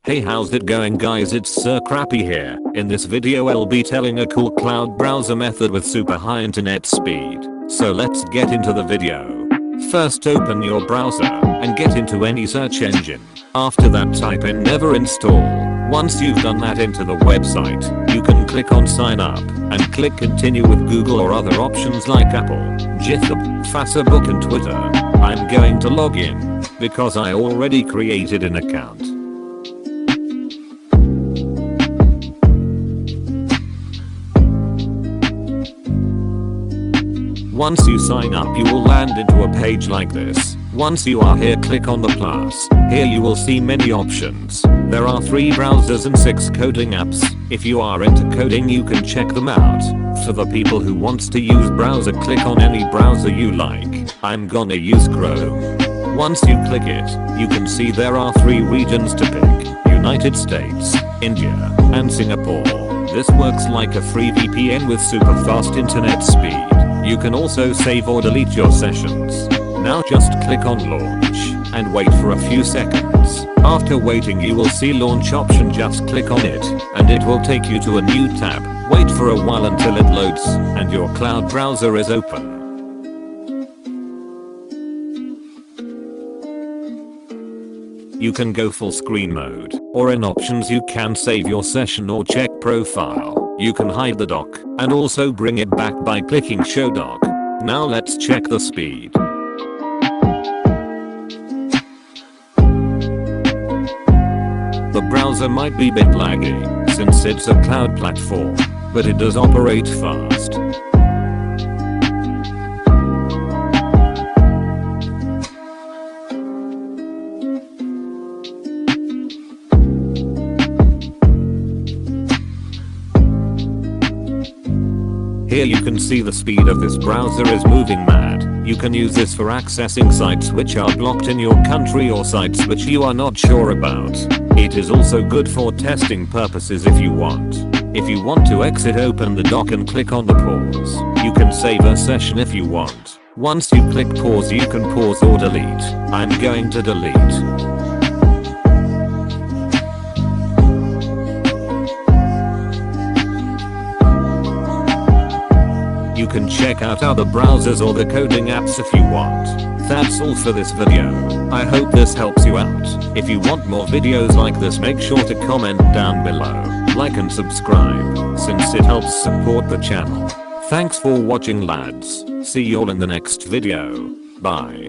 Hey, how's it going guys, it's Sir Crappy here. In this video I'll be telling a cool cloud browser method with super high internet speed. So let's get into the video. First open your browser and get into any search engine. After that type in neverinstall. Once you've done that into the website, you can click on sign up and click continue with Google or other options like Apple, GitHub, Facebook and Twitter. I'm going to log in because I already created an account. Once you sign up you will land into a page like this. Once you are here, click on the plus. Here you will see many options. There are 3 browsers and 6 coding apps. If you are into coding you can check them out. For the people who wants to use browser, click on any browser you like. I'm gonna use Chrome. Once you click it, you can see there are 3 regions to pick: United States, India, and Singapore. This works like a free VPN with super fast internet speed. You can also save or delete your sessions. Now just click on launch and wait for a few seconds. After waiting you will see launch option, just click on it and it will take you to a new tab. Wait for a while until it loads and your cloud browser is open. You can go full screen mode, or in options you can save your session or check profile. You can hide the dock and also bring it back by clicking show dock. Now let's check the speed. The browser might be a bit laggy since it's a cloud platform, but it does operate fast. Here you can see the speed of this browser is moving mad. You can use this for accessing sites which are blocked in your country or sites which you are not sure about. It is also good for testing purposes if you want. If you want to exit, open the dock and click on the pause. You can save a session if you want. Once you click pause you can pause or delete. I'm going to delete. You can check out other browsers or the coding apps if you want. That's all for this video. I hope this helps you out. If you want more videos like this, make sure to comment down below, like and subscribe, since it helps support the channel. Thanks for watching lads. See y'all in the next video. Bye.